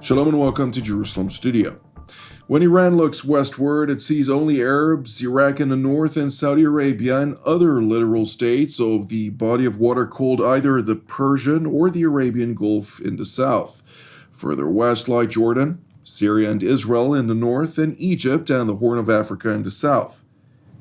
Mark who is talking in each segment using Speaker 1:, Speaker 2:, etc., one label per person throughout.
Speaker 1: Shalom and welcome to Jerusalem Studio. When Iran looks westward, it sees only Arabs, Iraq in the north, and Saudi Arabia and other littoral states of the body of water called either the Persian or the Arabian Gulf in the south. Further west lie Jordan, Syria and Israel in the north, and Egypt and the Horn of Africa in the south.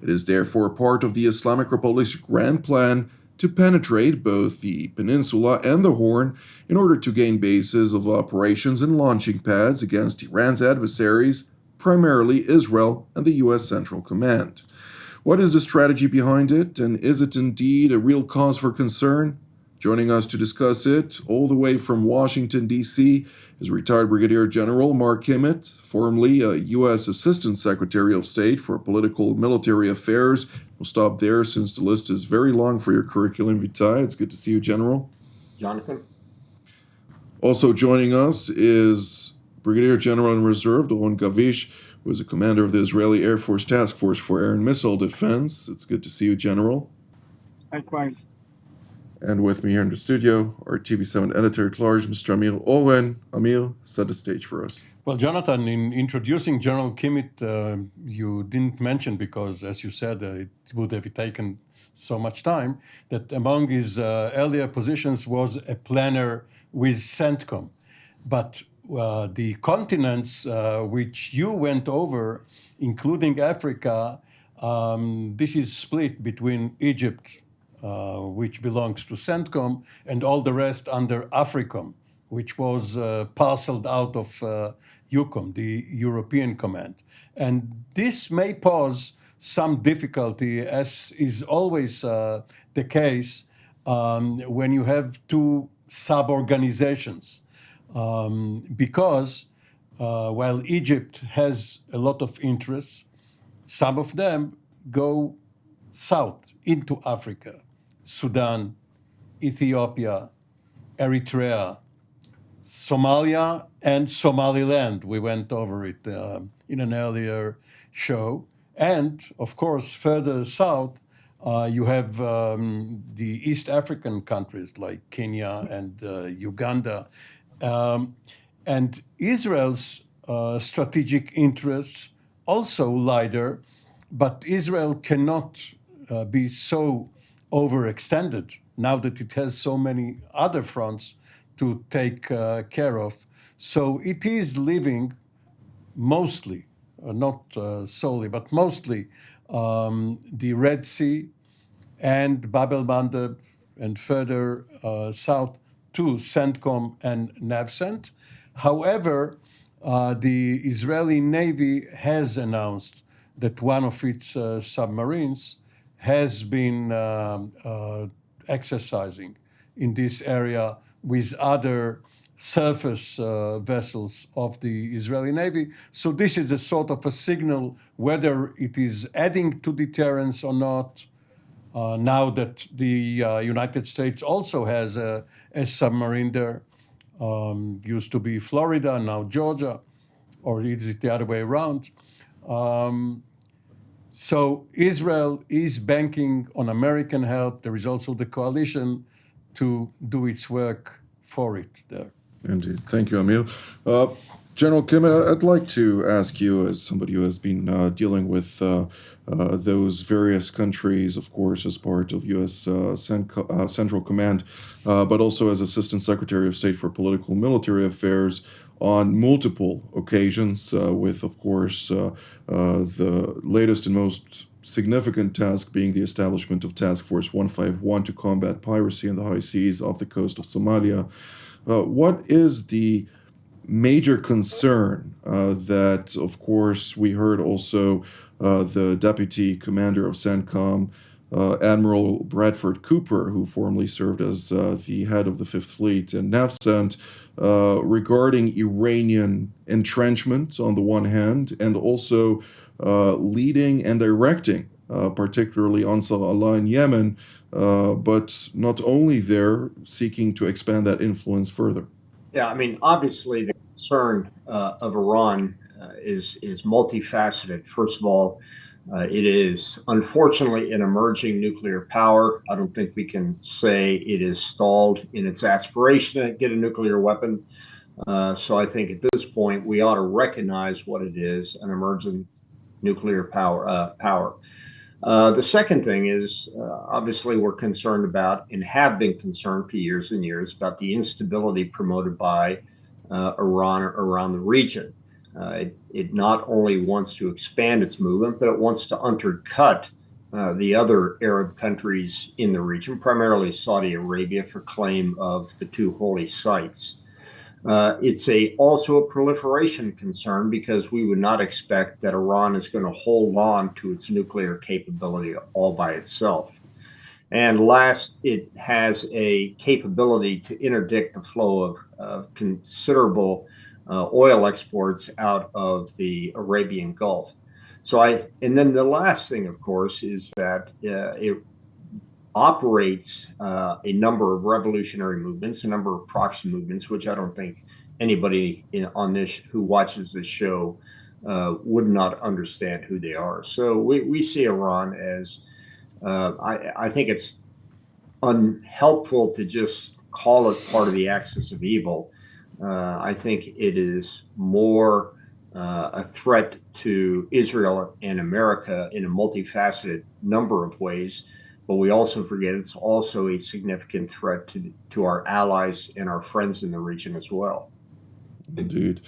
Speaker 1: It is therefore part of the Islamic Republic's grand plan to penetrate both the Peninsula and the Horn in order to gain bases of operations and launching pads against Iran's adversaries, primarily Israel and the U.S. Central Command. What is the strategy behind it, and is it indeed a real cause for concern? Joining us to discuss it, all the way from Washington, D.C., is retired Brigadier General Mark Kimmitt, formerly a U.S. Assistant Secretary of State for Political and Military Affairs. We'll stop there since the list is very long for your curriculum vitae. It's good to see you, General.
Speaker 2: Jonathan.
Speaker 1: Also joining us is Brigadier General in Reserve Oren, who is a commander of the Israeli Air Force Task Force for Air and Missile Defense. It's good to see you, General.
Speaker 3: Likewise.
Speaker 1: And with me here in the studio, our TV7 editor-at-large, Mr. Amir Oren. Amir, set the stage for us.
Speaker 4: Well, Jonathan, in introducing General Kimmitt, you didn't mention, because, as you said, it would have taken so much time, that among his earlier positions was a planner with CENTCOM. But the continents which you went over, including Africa, this is split between Egypt, which belongs to CENTCOM, and all the rest under AFRICOM, which was parceled out of EUCOM, the European Command. And this may pose some difficulty, as is always the case when you have two sub-organizations, because while Egypt has a lot of interests, some of them go south into Africa: Sudan, Ethiopia, Eritrea, Somalia, and Somaliland. We went over it in an earlier show. And, of course, further south, you have the East African countries like Kenya and Uganda. And Israel's strategic interests also lie there, but Israel cannot be so overextended now that it has so many other fronts to take care of. So it is living mostly, not solely, but mostly the Red Sea and Bab el-Mandeb, and further south to CENTCOM and NAVCENT. However, the Israeli Navy has announced that one of its submarines has been exercising in this area with other surface vessels of the Israeli Navy. So this is a sort of a signal whether it is adding to deterrence or not, now that the United States also has a submarine there. Used to be Florida, now Georgia, or is it the other way around? So Israel is banking on American help. There is also the coalition to do its work for it there.
Speaker 1: Indeed. Thank you, Amir. General Kimmitt, I'd like to ask you, as somebody who has been dealing with those various countries, of course, as part of U.S. Central Command, but also as Assistant Secretary of State for Political and Military Affairs on multiple occasions, with, of course, the latest and most significant task being the establishment of Task Force 151 to combat piracy in the high seas off the coast of Somalia. What is the major concern that, of course, we heard also the Deputy Commander of CENTCOM, Admiral Bradford Cooper, who formerly served as the head of the Fifth Fleet in NAVCENT, regarding Iranian entrenchment on the one hand, and also leading and directing, particularly Ansar Allah in Yemen, but not only there, seeking to expand that influence further.
Speaker 2: Yeah, I mean, obviously the concern of Iran is multifaceted. First of all, it is unfortunately an emerging nuclear power. I don't think we can say it is stalled in its aspiration to get a nuclear weapon. So I think at this point we ought to recognize what it is, an emergent nuclear power. The second thing is obviously we're concerned about and have been concerned for years and years about the instability promoted by Iran around the region. It not only wants to expand its movement, but it wants to undercut the other Arab countries in the region, primarily Saudi Arabia, for claim of the two holy sites. It's also a proliferation concern because we would not expect that Iran is going to hold on to its nuclear capability all by itself. And last, it has a capability to interdict the flow of considerable oil exports out of the Arabian Gulf. And then the last thing, of course, is that it operates a number of revolutionary movements, a number of proxy movements, which I don't think anybody on this who watches this show would not understand who they are. So we see Iran as I think it's unhelpful to just call it part of the axis of evil. I think it is more a threat to Israel and America in a multifaceted number of ways. But we also forget it's also a significant threat to our allies and our friends in the region as well.
Speaker 1: Indeed.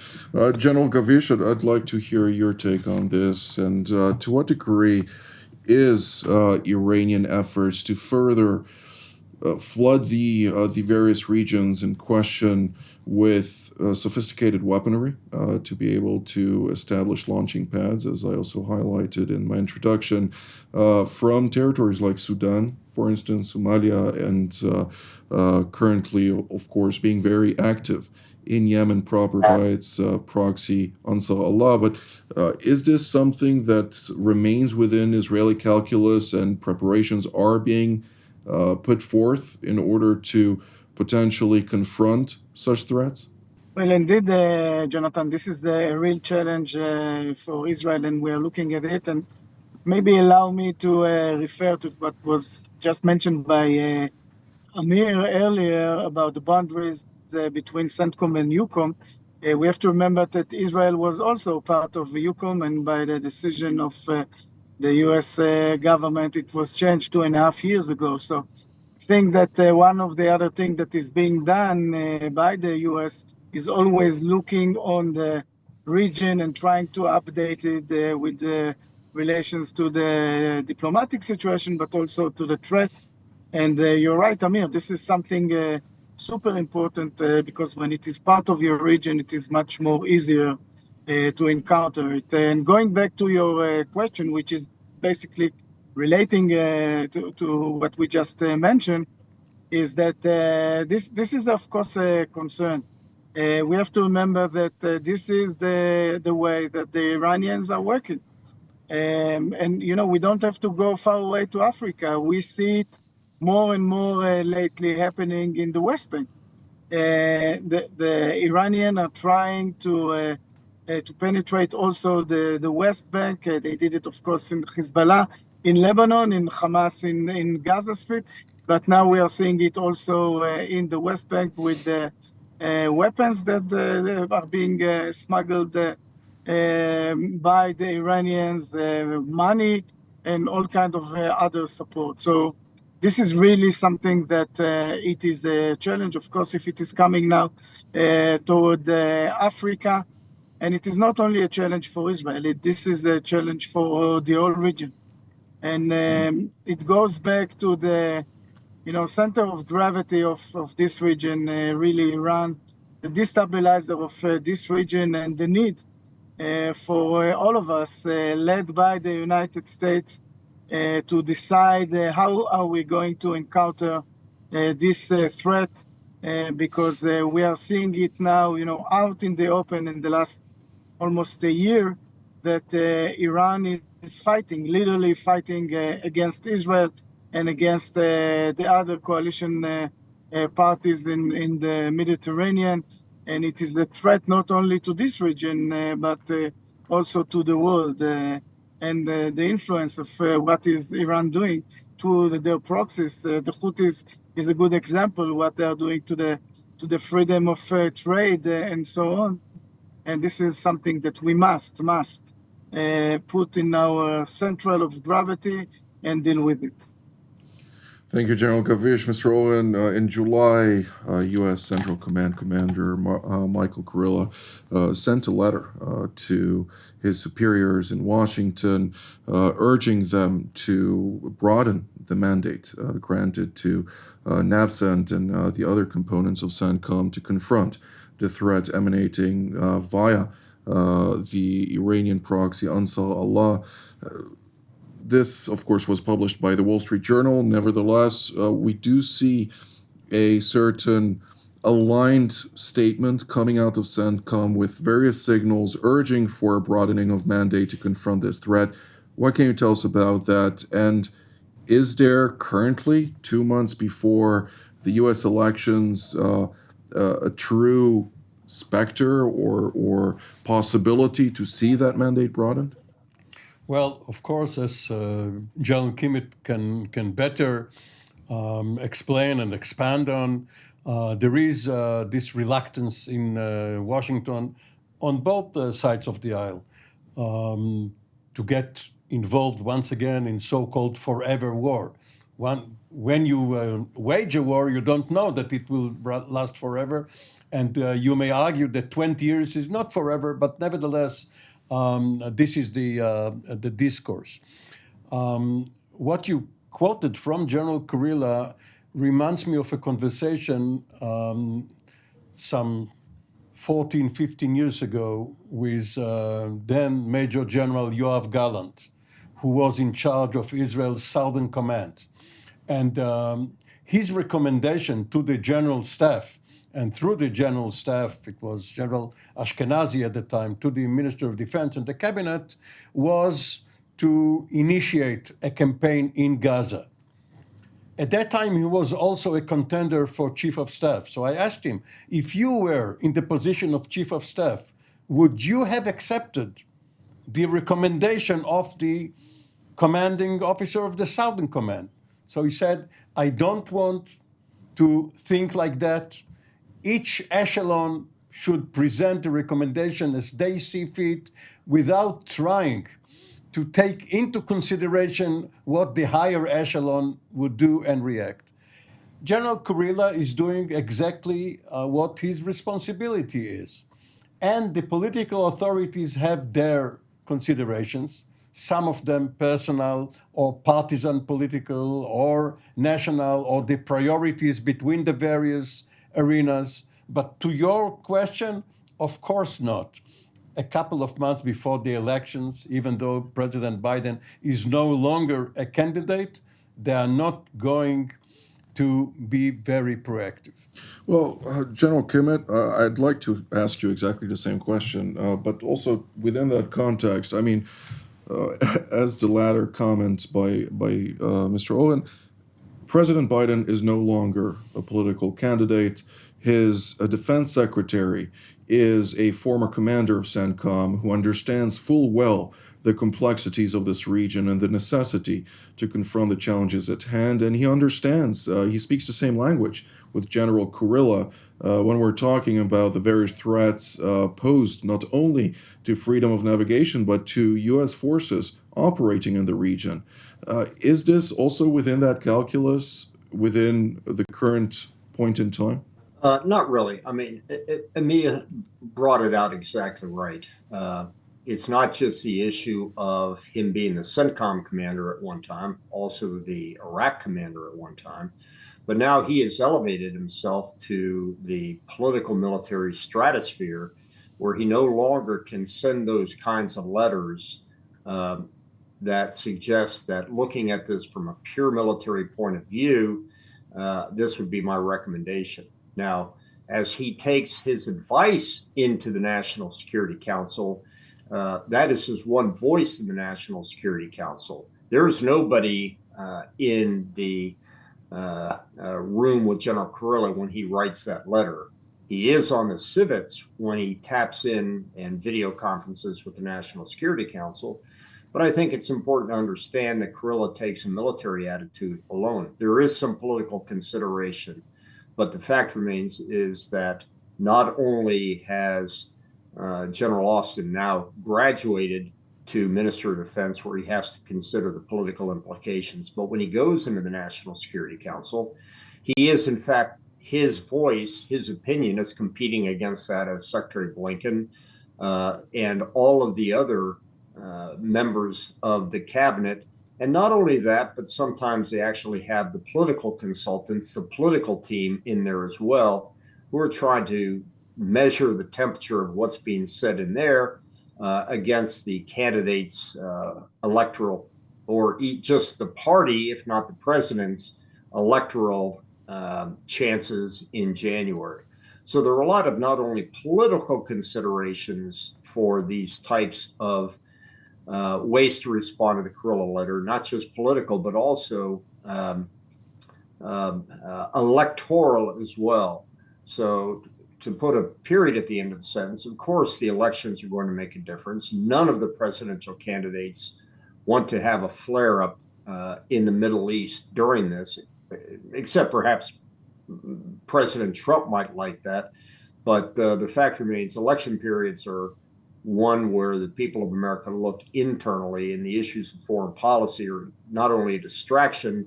Speaker 1: General Gavish, I'd like to hear your take on this. And to what degree is Iranian efforts to further flood the various regions in question with sophisticated weaponry to be able to establish launching pads, as I also highlighted in my introduction, from territories like Sudan, for instance, Somalia, and currently, of course, being very active in Yemen proper by its proxy Ansar Allah. But is this something that remains within Israeli calculus and preparations are being put forth in order to potentially confront such threats?
Speaker 3: Well, indeed, Jonathan, this is a real challenge for Israel, and we are looking at it. And maybe allow me to refer to what was just mentioned by Amir earlier about the boundaries between CENTCOM and EUCOM. We have to remember that Israel was also part of EUCOM, and by the decision of the U.S. government, it was changed 2.5 years ago. So I think that one of the other things that is being done by the U.S. is always looking on the region and trying to update it with the relations to the diplomatic situation, but also to the threat. And you're right, Amir, this is something super important because when it is part of your region, it is much more easier to encounter it. And going back to your question, which is basically relating to what we just mentioned, is that this is, of course, a concern. We have to remember that this is the way that the Iranians are working. And, you know, we don't have to go far away to Africa. We see it more and more lately happening in the West Bank. The Iranians are trying to penetrate also the West Bank. They did it, of course, in Hezbollah, in Lebanon, in Hamas, in Gaza Strip. But now we are seeing it also in the West Bank with the weapons that are being smuggled by the Iranians, money, and all kind of other support. So this is really something that it is a challenge. Of course, if it is coming now toward Africa, and it is not only a challenge for Israel, this is a challenge for the whole region. And it goes back to the center of gravity of this region, really Iran, the destabilizer of this region, and the need for all of us, led by the United States, to decide how are we going to encounter this threat, because we are seeing it now, out in the open in the last almost a year, that Iran is fighting, literally fighting against Israel and against the other coalition parties in the Mediterranean. And it is a threat not only to this region, but also to the world. And the influence of what is Iran doing to their proxies. The Houthis is a good example what they are doing to to the freedom of trade and so on. And this is something that we must put in our central of gravity and deal with it.
Speaker 1: Thank you, General Gavish. Mr. Oren, in July, U.S. Central Command Commander Michael Kurilla sent a letter to his superiors in Washington, urging them to broaden the mandate granted to NAVCENT and the other components of CENTCOM to confront the threat emanating via the Iranian proxy Ansar Allah. This, of course, was published by the Wall Street Journal. Nevertheless, we do see a certain aligned statement coming out of CENTCOM with various signals urging for a broadening of mandate to confront this threat. What can you tell us about that? And is there currently, 2 months before the U.S. elections, a true specter or possibility to see that mandate broadened?
Speaker 4: Well, of course, as General Kimmitt can better explain and expand on, there is this reluctance in Washington on both sides of the aisle to get involved once again in so-called forever war. When you wage a war, you don't know that it will last forever, and you may argue that 20 years is not forever, but nevertheless, this is the discourse. What you quoted from General Kurilla reminds me of a conversation some 14, 15 years ago with then Major General Yoav Gallant, who was in charge of Israel's Southern Command. And his recommendation to the General Staff, and through the General Staff, it was General Ashkenazi at the time, to the Minister of Defense and the Cabinet, was to initiate a campaign in Gaza. At that time, he was also a contender for Chief of Staff. So I asked him, if you were in the position of Chief of Staff, would you have accepted the recommendation of the commanding officer of the Southern Command? So he said, I don't want to think like that. Each echelon should present a recommendation as they see fit without trying to take into consideration what the higher echelon would do and react. General Kurilla is doing exactly what his responsibility is. And the political authorities have their considerations, some of them personal or partisan political or national, or the priorities between the various arenas. But to your question, of course not. A couple of months before the elections, even though President Biden is no longer a candidate, they are not going to be very proactive.
Speaker 1: Well, General Kimmitt, I'd like to ask you exactly the same question, but also within that context, I mean, as the latter comment by Mr. Oren, President Biden is no longer a political candidate. His defense secretary is a former commander of CENTCOM who understands full well the complexities of this region and the necessity to confront the challenges at hand. And he understands, he speaks the same language with General Kurilla when we're talking about the various threats posed not only to freedom of navigation, but to U.S. forces operating in the region. Is this also within that calculus, within the current point in time?
Speaker 2: Not really. I mean, Amir brought it out exactly right. It's not just the issue of him being the CENTCOM commander at one time, also the Iraq commander at one time, but now he has elevated himself to the political military stratosphere where he no longer can send those kinds of letters that suggest that looking at this from a pure military point of view, this would be my recommendation. Now, as he takes his advice into the National Security Council, that is his one voice in the National Security Council. There is nobody in the room with General Kurilla when he writes that letter. He is on the civets when he taps in and video conferences with the National Security Council. But I think it's important to understand that Kurilla takes a military attitude alone. There is some political consideration, But the fact remains is that not only has General Austin now graduated to Minister of Defense, where he has to consider the political implications, but when he goes into the National Security Council, he is, in fact, his voice, his opinion is competing against that of Secretary Blinken and all of the other members of the cabinet. And not only that, but sometimes they actually have the political consultants, the political team in there as well, who are trying to measure the temperature of what's being said in there against the candidates' electoral, or just the party, if not the president's electoral chances in January. So there are a lot of not only political considerations for these types of ways to respond to the Kurilla letter, not just political, but also electoral as well. So to put a period at the end of the sentence, of course, the elections are going to make a difference. None of the presidential candidates want to have a flare-up in the Middle East during this, except perhaps President Trump might like that. But the fact remains, election periods are one where the people of America look internally, and the issues of foreign policy are not only a distraction,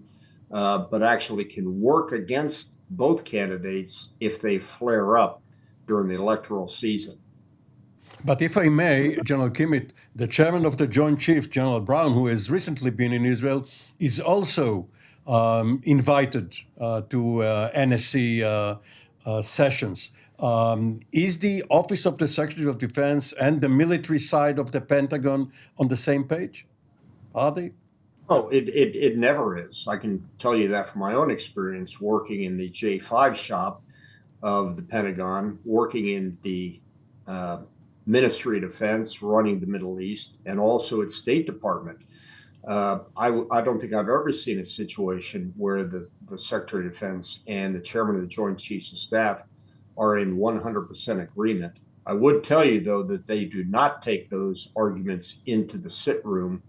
Speaker 2: but actually can work against both candidates if they flare up during the electoral season.
Speaker 4: But if I may, General Kimmitt, the chairman of the Joint Chiefs, General Brown, who has recently been in Israel, is also invited to NSC sessions. Is the Office of the Secretary of Defense and the military side of the Pentagon on the same page? Are they?
Speaker 2: Oh, it never is. I can tell you that from my own experience working in the J5 shop of the Pentagon, working in the Ministry of Defense, running the Middle East, and also its State Department. I don't think I've ever seen a situation where the Secretary of Defense and the Chairman of the Joint Chiefs of Staff are in 100% agreement. I would tell you, though, that they do not take those arguments into the sit room.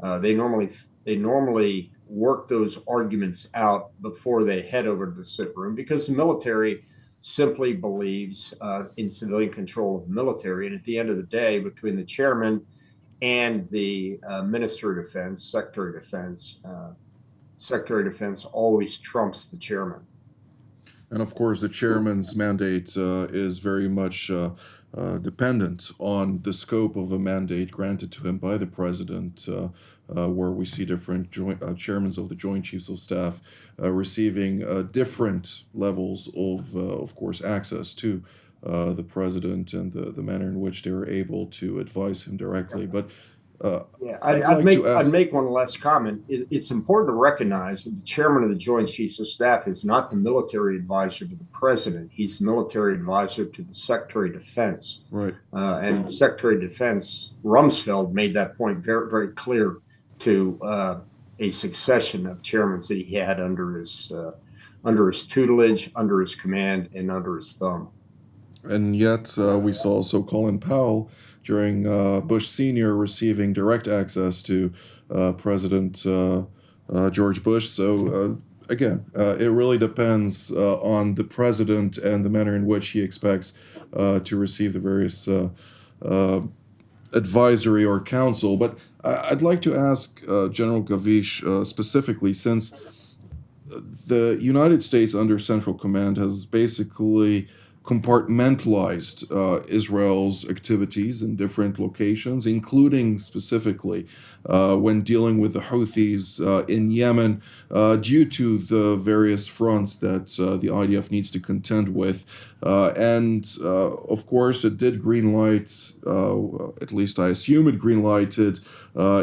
Speaker 2: They normally work those arguments out before they head over to the sit room, because the military simply believes in civilian control of the military. And at the end of the day, between the chairman and the Minister of Defense, Secretary of Defense always trumps the chairman.
Speaker 1: And of course, the chairman's mandate is very much dependent on the scope of a mandate granted to him by the president, where we see different chairmen of the Joint Chiefs of Staff receiving different levels of course, access to the president and the manner in which they are able to advise him directly. But
Speaker 2: I'd make one last comment. It's important to recognize that the chairman of the Joint Chiefs of Staff is not the military advisor to the president. He's the military advisor to the Secretary of Defense.
Speaker 1: Right.
Speaker 2: And the Secretary of Defense, Rumsfeld, made that point very, very clear to a succession of chairmen that he had under his tutelage, under his command, and under his thumb.
Speaker 1: And yet we saw also Colin Powell during Bush Sr. receiving direct access to President George Bush. So again, it really depends on the president and the manner in which he expects to receive the various advisory or counsel. But I'd like to ask General Gavish specifically, since the United States under Central Command has basically compartmentalized Israel's activities in different locations, including specifically when dealing with the Houthis in Yemen, due to the various fronts that the IDF needs to contend with. And of course, it did greenlight, at least I assume it greenlighted,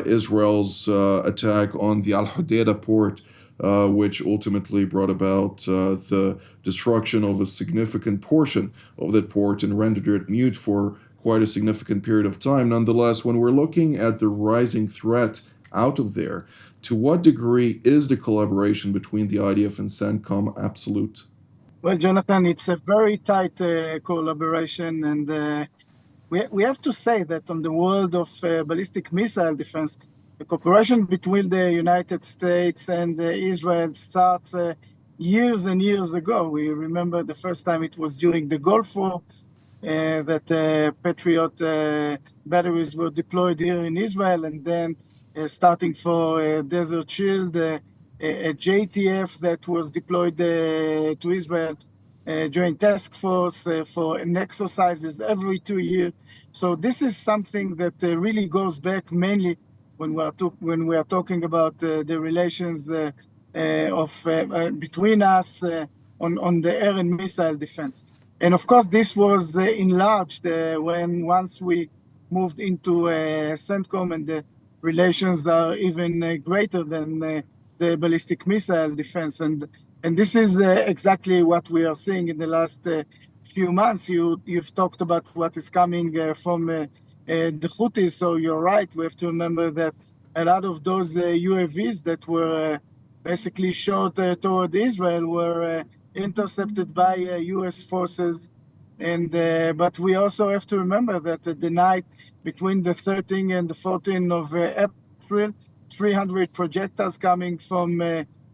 Speaker 1: Israel's attack on the Al Hudaydah port, which ultimately brought about the destruction of a significant portion of that port and rendered it mute for quite a significant period of time. Nonetheless, when we're looking at the rising threat out of there, to what degree is the collaboration between the IDF and CENTCOM absolute?
Speaker 3: Well, Jonathan, it's a very tight collaboration, and we have to say that on the world of ballistic missile defense, the cooperation between the United States and Israel starts years and years ago. We remember the first time it was during the Gulf War that Patriot batteries were deployed here in Israel, and then starting for Desert Shield, a JTF that was deployed to Israel, Joint Task Force for exercises every 2 years. So this is something that really goes back mainly when we are talking about the relations between us on the air and missile defense. And of course, this was enlarged once we moved into CENTCOM, and the relations are even greater than the ballistic missile defense. And this is exactly what we are seeing in the last few months. You've talked about what is coming from the Houthis, so you're right. We have to remember that a lot of those UAVs that were basically shot toward Israel were intercepted by U.S. forces. But we also have to remember that the night between the 13th and the 14th of April, 300 projectiles coming from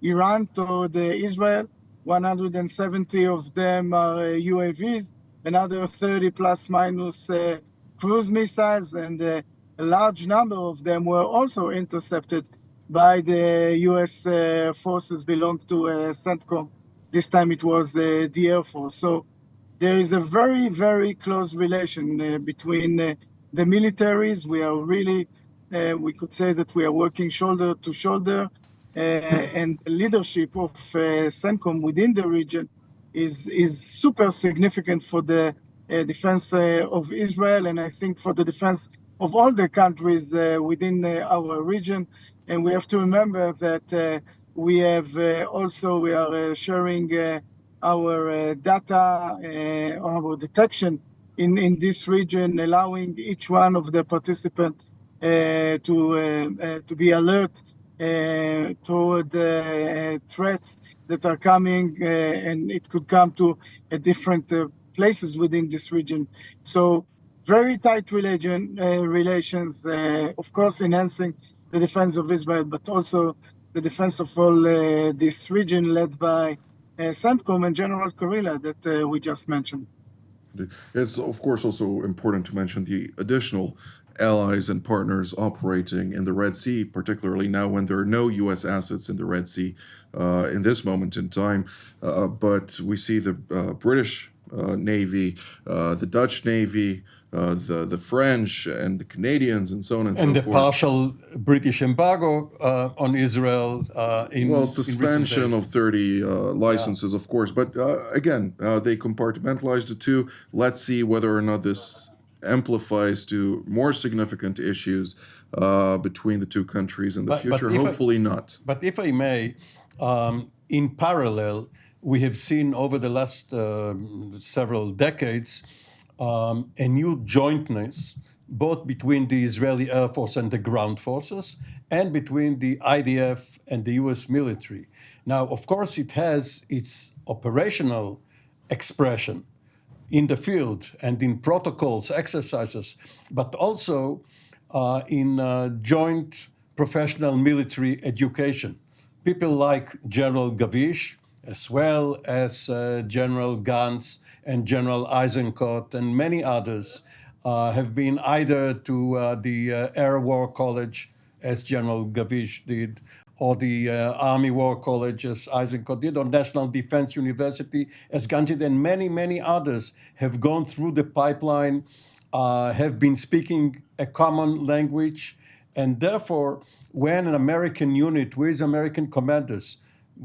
Speaker 3: Iran toward Israel. 170 of them are UAVs, another 30 plus minus cruise missiles, and a large number of them were also intercepted by the U.S. forces belong to CENTCOM. This time it was the Air Force. So there is a very, very close relation between the militaries. We are really, we could say that we are working shoulder to shoulder, and the leadership of CENTCOM within the region is super significant for the defense of Israel, and I think for the defense of all the countries within our region. And we have to remember that we are sharing our data, our detection in this region, allowing each one of the participants to be alert toward threats that are coming, and it could come to different places within this region. So very tight relations, of course, enhancing the defense of Israel, but also the defense of all this region led by CENTCOM and General Kurila that we just mentioned.
Speaker 1: It's, of course, also important to mention the additional allies and partners operating in the Red Sea, particularly now when there are no U.S. assets in the Red Sea in this moment in time. But we see the British Navy, the Dutch Navy, the French and the Canadians, and so on and so forth.
Speaker 4: And the partial British embargo on Israel
Speaker 1: suspension of 30 licenses, of course. But again, they compartmentalized the two. Let's see whether or not this amplifies to more significant issues between the two countries in the future. Hopefully not.
Speaker 4: But if I may, in parallel, we have seen over the last several decades a new jointness, both between the Israeli Air Force and the ground forces, and between the IDF and the US military. Now, of course, it has its operational expression in the field and in protocols, exercises, but also in joint professional military education. People like General Gavish, as well as General Gantz and General Eisenkot and many others have been either to the Air War College, as General Gavish did, or the Army War College, as Eisenkot did, or National Defense University, as Gantz did, and many, many others have gone through the pipeline, have been speaking a common language, and therefore, when an American unit with American commanders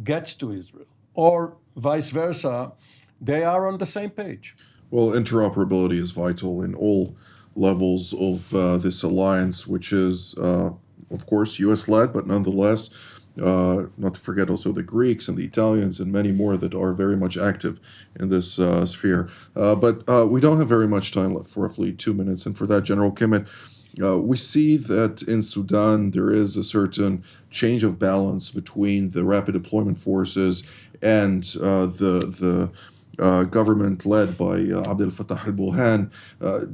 Speaker 4: gets to Israel, or vice versa, they are on the same page.
Speaker 1: Well, interoperability is vital in all levels of this alliance, which is, of course, US-led, but nonetheless, not to forget also the Greeks and the Italians and many more that are very much active in this sphere. But we don't have very much time left, for roughly 2 minutes. And for that, General Kimmitt, we see that in Sudan there is a certain change of balance between the rapid deployment forces and the government led by Abdel Fattah al-Burhan.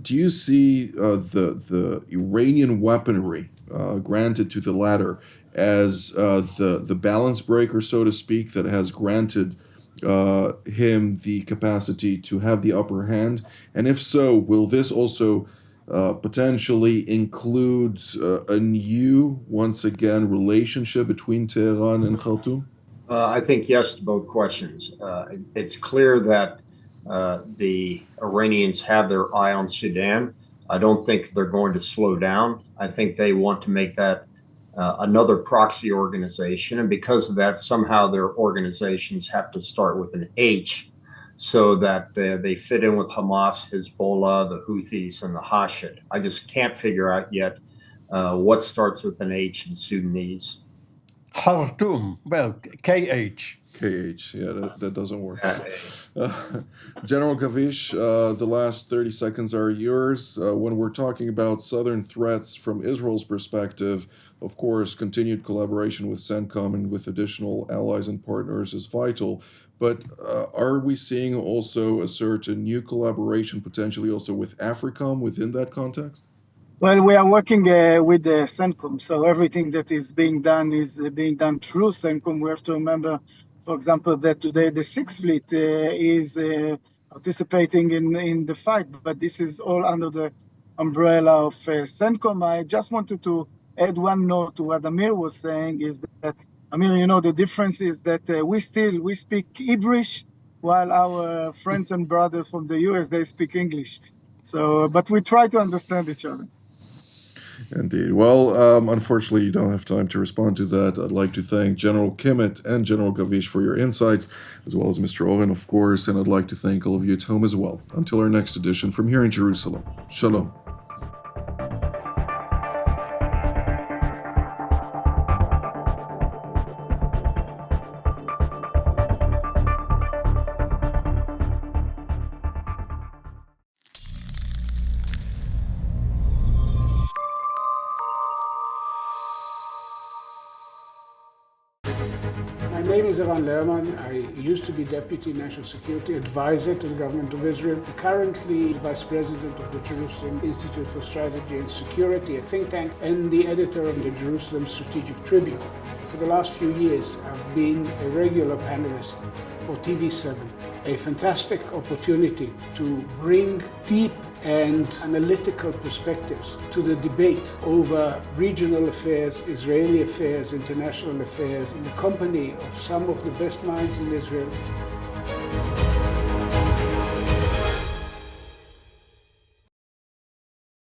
Speaker 1: Do you see the Iranian weaponry granted to the latter as the balance breaker, so to speak, that has granted him the capacity to have the upper hand? And if so, will this also potentially include a new, once again, relationship between Tehran and Khartoum?
Speaker 2: I think yes to both questions. It's clear that the Iranians have their eye on Sudan. I don't think they're going to slow down. I think they want to make that another proxy organization. And because of that, somehow their organizations have to start with an H so that they fit in with Hamas, Hezbollah, the Houthis, and the Hashid. I just can't figure out yet what starts with an H in Sudanese.
Speaker 4: Khartoum, well, KH.
Speaker 1: KH, yeah, that doesn't work. General Gavish, the last 30 seconds are yours. When we're talking about southern threats from Israel's perspective, of course, continued collaboration with CENTCOM and with additional allies and partners is vital. But are we seeing also a certain new collaboration, potentially also with AFRICOM within that context?
Speaker 3: Well, we are working with the CENTCOM, so everything that is being done through CENTCOM. We have to remember, for example, that today the Sixth Fleet is participating in the fight, but this is all under the umbrella of CENTCOM. I just wanted to add one note to what Amir was saying, is that, Amir, the difference is that we speak Hebrew, while our friends and brothers from the US, they speak English. So, but we try to understand each other.
Speaker 1: Indeed. Well, unfortunately, you don't have time to respond to that. I'd like to thank General Kimmitt and General Gavish for your insights, as well as Mr. Oren, of course, and I'd like to thank all of you at home as well. Until our next edition from here in Jerusalem. Shalom.
Speaker 5: My name is Oren. I used to be Deputy National Security Advisor to the Government of Israel, currently Vice President of the Jerusalem Institute for Strategy and Security, a think tank, and the editor of the Jerusalem Strategic Tribune. For the last few years, I've been a regular panelist for TV7, a fantastic opportunity to bring deep and analytical perspectives to the debate over regional affairs, Israeli affairs, international affairs, in the company of some of the best minds in Israel.